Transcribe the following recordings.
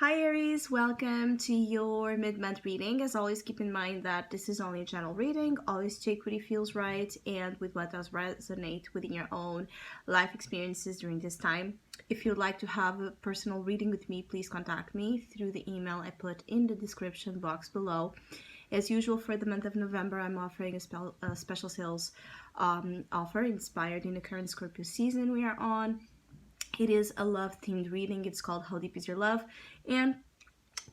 Hi Aries, welcome to your mid-month reading. As always, keep in mind that this is only a general reading. Always take what feels right and with what does resonate within your own life experiences during this time. If you'd like to have a personal reading with me, please contact me through the email I put in the description box below. As usual, for the month of November, I'm offering a special sales offer inspired in the current Scorpio season we are on. It is a love-themed reading. It's called How Deep Is Your Love? And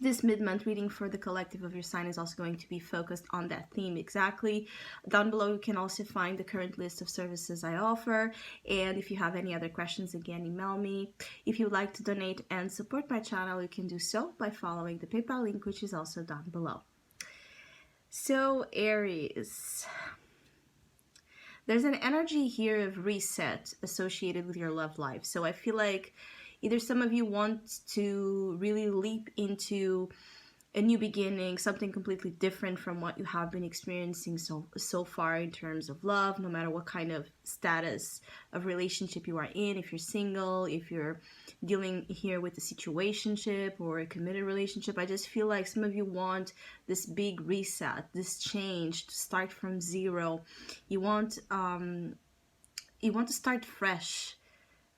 this mid-month reading for the collective of your sign is also going to be focused on that theme exactly. Down below, you can also find the current list of services I offer. And if you have any other questions, again, email me. If you'd like to donate and support my channel, you can do so by following the PayPal link, which is also down below. So, Aries. There's an energy here of reset associated with your love life. So I feel like either some of you want to really leap into a new beginning, something completely different from what you have been experiencing so far in terms of love, no matter what kind of status of relationship you are in. If you're single, if you're dealing here with a situationship or a committed relationship, I just feel like some of you want this big reset, this change, to start from zero. You want to start fresh.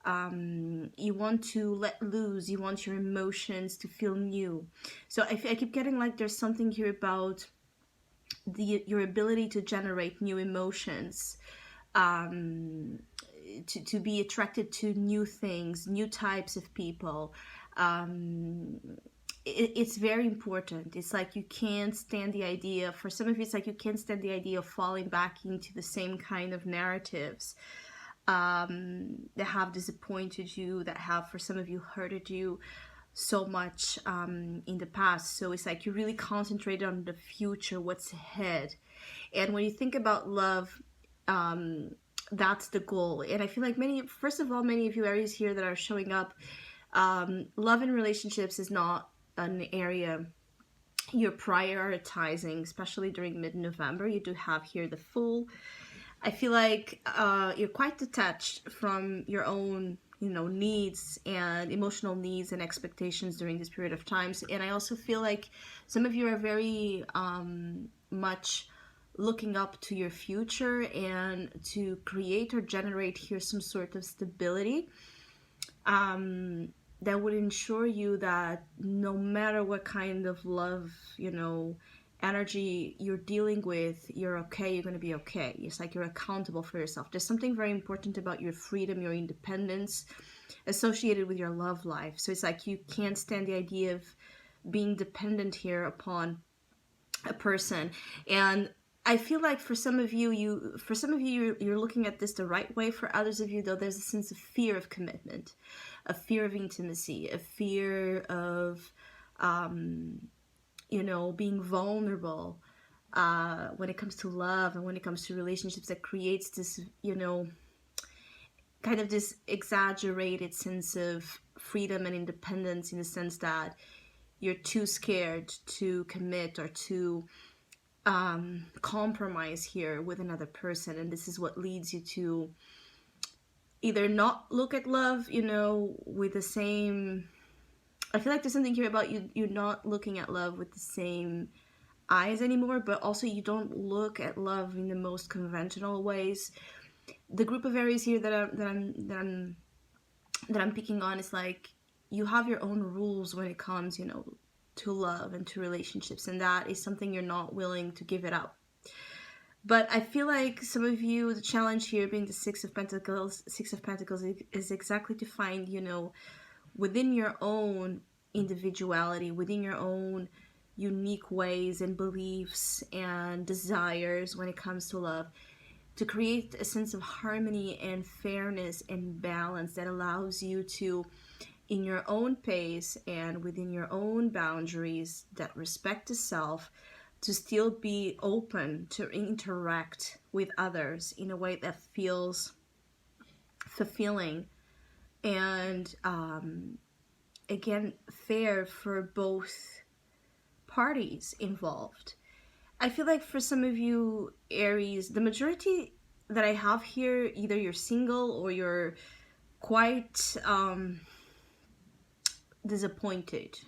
You want to let loose, you want your emotions to feel new. So I keep getting like there's something here about your ability to generate new emotions, to be attracted to new things, new types of people. It's very important. It's like you can't stand the idea, for some of you it's like you can't stand the idea of falling back into the same kind of narratives that have disappointed you, that have, for some of you, hurted you so much in the past. So it's like you really concentrate on the future, what's ahead. And when you think about love, that's the goal. And I feel like first of all, many of you Aries here that are showing up, love and relationships is not an area you're prioritizing, especially during mid-November. You do have here the Fool. I feel like you're quite detached from your own, needs and emotional needs and expectations during this period of times. And I also feel like some of you are very much looking up to your future and to create or generate here some sort of stability that would ensure you that no matter what kind of love, energy you're dealing with, you're okay, you're going to be okay. It's like you're accountable for yourself. There's something very important about your freedom, your independence associated with your love life. So it's like you can't stand the idea of being dependent here upon a person. And I feel like for some of you, you're looking at this the right way. For others of you, though, there's a sense of fear of commitment, a fear of intimacy, a fear of being vulnerable when it comes to love and when it comes to relationships, that creates this, kind of this exaggerated sense of freedom and independence, in the sense that you're too scared to commit or to compromise here with another person. And this is what leads you to either not look at love, with the same... I feel like there's something here about you're not looking at love with the same eyes anymore, but also you don't look at love in the most conventional ways. The group of Aries here that I'm picking on is like you have your own rules when it comes, to love and to relationships, and that is something you're not willing to give it up. But I feel like some of you, the challenge here being the Six of Pentacles is exactly to find, within your own individuality, within your own unique ways and beliefs and desires when it comes to love, to create a sense of harmony and fairness and balance that allows you to, in your own pace and within your own boundaries that respect the self, to still be open to interact with others in a way that feels fulfilling and again, fair for both parties involved. I feel like for some of you Aries, the majority that I have here, either you're single or you're quite disappointed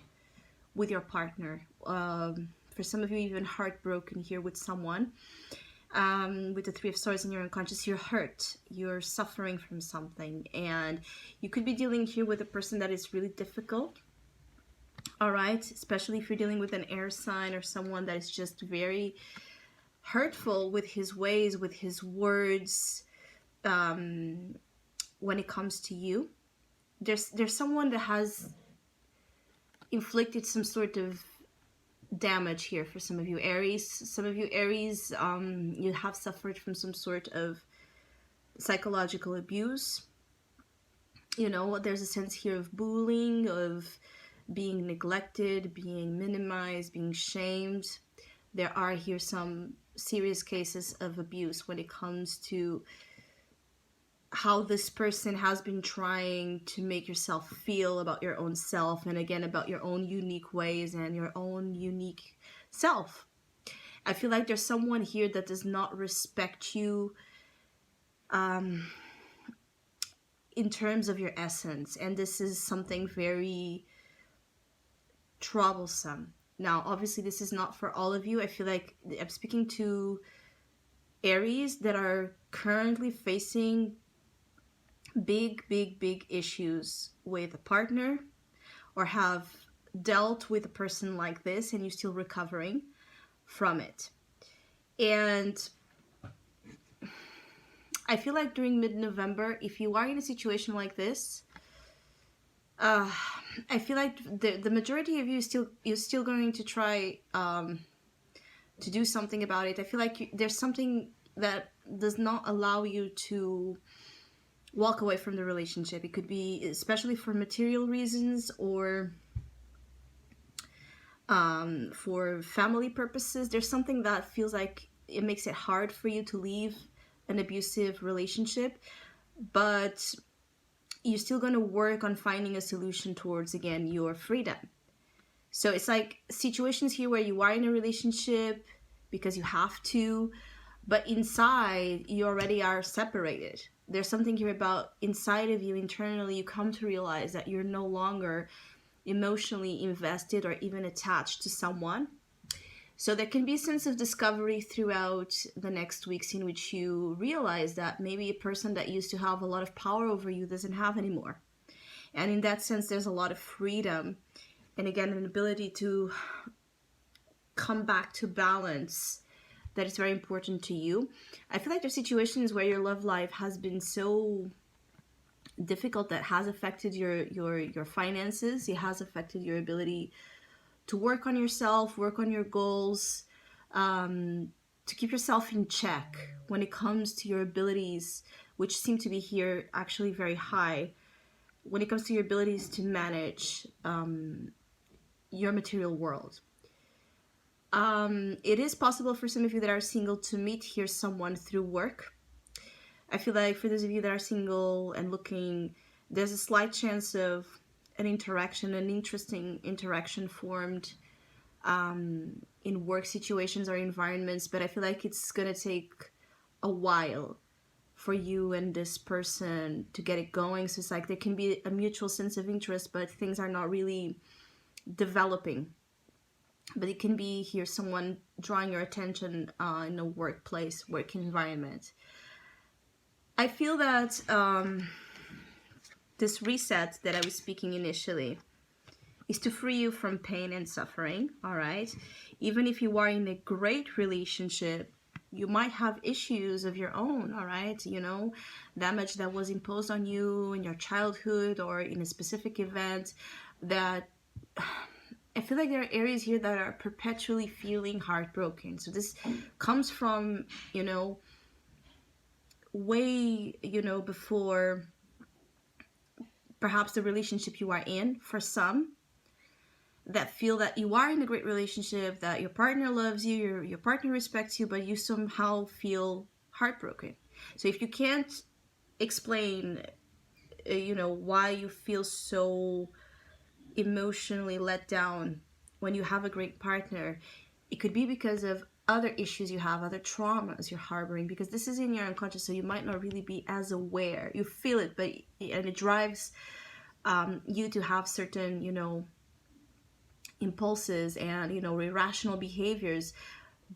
with your partner. For some of you, even heartbroken here with someone. With the Three of Swords in your unconscious, you're hurt, you're suffering from something, and you could be dealing here with a person that is really difficult. All right, especially if you're dealing with an air sign or someone that is just very hurtful with his ways, with his words, when it comes to you. There's someone that has inflicted some sort of damage here for some of you Aries. Some of you Aries, you have suffered from some sort of psychological abuse. You know, there's a sense here of bullying, of being neglected, being minimized, being shamed. There are here some serious cases of abuse when it comes to how this person has been trying to make yourself feel about your own self, and again about your own unique ways and your own unique self. I feel like there's someone here that does not respect you in terms of your essence, and this is something very troublesome. Now, obviously, this is not for all of you. I feel like I'm speaking to Aries that are currently facing big issues with a partner, or have dealt with a person like this and you're still recovering from it. And I feel like during mid-November, if you are in a situation like this, I feel like the majority of you you're still going to try to do something about it. I feel like there's something that does not allow you to walk away from the relationship. It could be especially for material reasons, or for family purposes. There's something that feels like it makes it hard for you to leave an abusive relationship, but you're still going to work on finding a solution towards, again, your freedom. So it's like situations here where you are in a relationship because you have to, but inside you already are separated. There's something here about inside of you, internally, you come to realize that you're no longer emotionally invested or even attached to someone. So there can be a sense of discovery throughout the next weeks in which you realize that maybe a person that used to have a lot of power over you doesn't have anymore. And in that sense, there's a lot of freedom. And again, an ability to come back to balance that is very important to you. I feel like there's situations where your love life has been so difficult that has affected your finances. It has affected your ability to work on yourself, work on your goals, to keep yourself in check when it comes to your abilities, which seem to be here actually very high, when it comes to your abilities to manage your material world. It is possible for some of you that are single to meet here someone through work. I feel like for those of you that are single and looking, there's a slight chance of an interaction, an interesting interaction formed in work situations or environments, but I feel like it's going to take a while for you and this person to get it going. So it's like there can be a mutual sense of interest, but things are not really developing. But it can be here someone drawing your attention in a workplace, work environment. I feel that this reset that I was speaking initially is to free you from pain and suffering, all right? Even if you are in a great relationship, you might have issues of your own, all right? You know, damage that was imposed on you in your childhood or in a specific event that... I feel like there are areas here that are perpetually feeling heartbroken. So this comes from, you know, way, you know, before perhaps the relationship you are in. For some that feel that you are in a great relationship, that your partner loves you, your partner respects you, but you somehow feel heartbroken. So if you can't explain, you know, why you feel so emotionally let down when you have a great partner, it could be because of other issues you have, other traumas you're harboring, because this is in your unconscious, so you might not really be as aware. You feel it, but and it drives you to have certain, you know, impulses and, you know, irrational behaviors,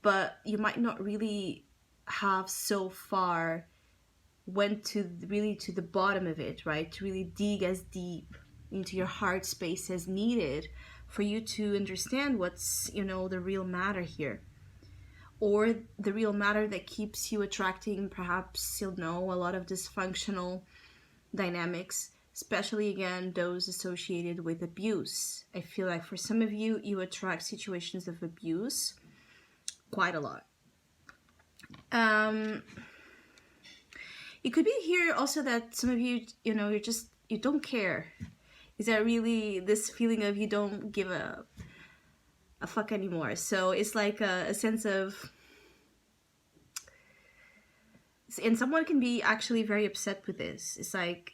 but you might not really have so far went to really to the bottom of it, right? To really dig as deep into your heart space as needed for you to understand what's, you know, the real matter here, or the real matter that keeps you attracting perhaps, you know, a lot of dysfunctional dynamics, especially again those associated with abuse. I feel like for some of you, you attract situations of abuse quite a lot. It could be here also that some of you, you know, you don't care. Is that really this feeling of you don't give a fuck anymore? So it's like a sense of, and someone can be actually very upset with this. It's like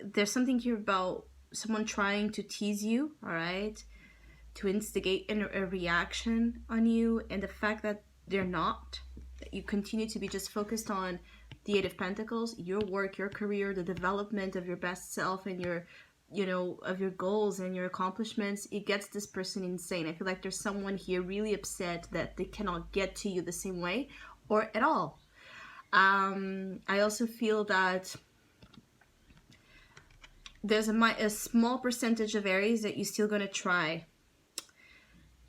there's something here about someone trying to tease you, all right, to instigate a reaction on you, and the fact that they're not, that you continue to be just focused on the Eight of Pentacles, your work, your career, the development of your best self, and your, you know, of your goals and your accomplishments. It gets this person insane. I feel like there's someone here really upset that they cannot get to you the same way or at all. I also feel that there's a small percentage of Aries that you're still going to try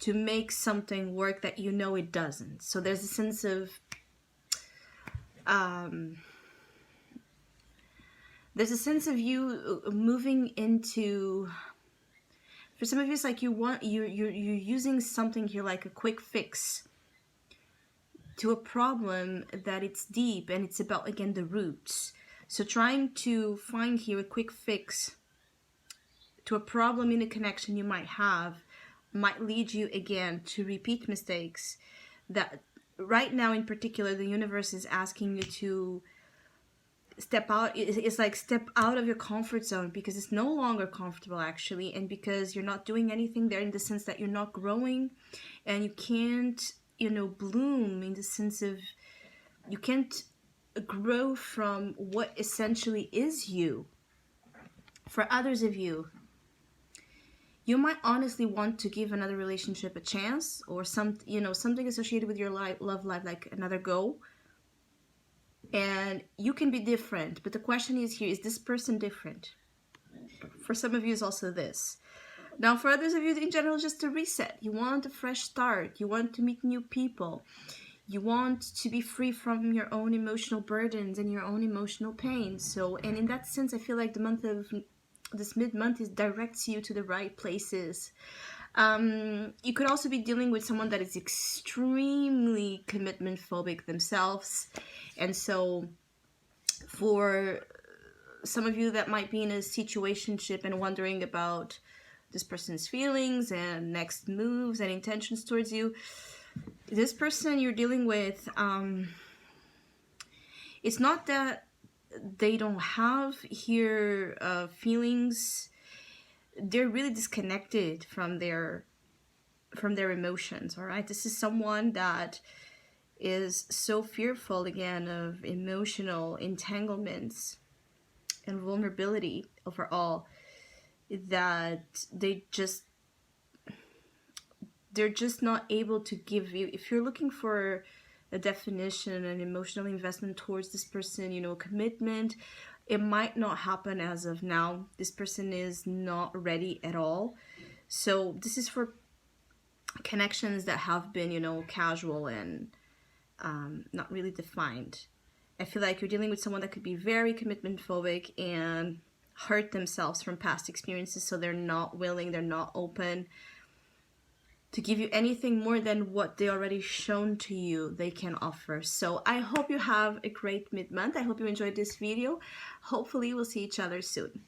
to make something work that you know it doesn't. So there's a sense of you moving into, for some of you it's like you're using something here like a quick fix to a problem that it's deep, and it's about, again, the roots. So trying to find here a quick fix to a problem in a connection you might have might lead you again to repeat mistakes that right now in particular the universe is asking you to step out. It's like step out of your comfort zone, because it's no longer comfortable actually, and because you're not doing anything there, in the sense that you're not growing, and you can't, you know, bloom in the sense of you can't grow from what essentially is you. For others of you, you might honestly want to give another relationship a chance, or something associated with your love life, like another go. And you can be different, but the question is here, is this person different? For some of you, it's also this. Now, for others of you, in general, just a reset. You want a fresh start. You want to meet new people. You want to be free from your own emotional burdens and your own emotional pain. So, and in that sense, I feel like this mid-month directs you to the right places. You could also be dealing with someone that is extremely commitment phobic themselves. And so for some of you that might be in a situationship and wondering about this person's feelings and next moves and intentions towards you, this person you're dealing with, it's not that they don't have here feelings. They're really disconnected from their emotions, all right? This is someone that is so fearful, again, of emotional entanglements and vulnerability overall, that they're just not able to give you, if you're looking for a definition, an emotional investment towards this person, you know, commitment, it might not happen as of now. This person is not ready at all. So this is for connections that have been, you know, casual and not really defined. I feel like you're dealing with someone that could be very commitment phobic and hurt themselves from past experiences, so they're not willing, they're not open to give you anything more than what they already shown to you they can offer. So I hope you have a great mid-month. I hope you enjoyed this video. Hopefully we'll see each other soon.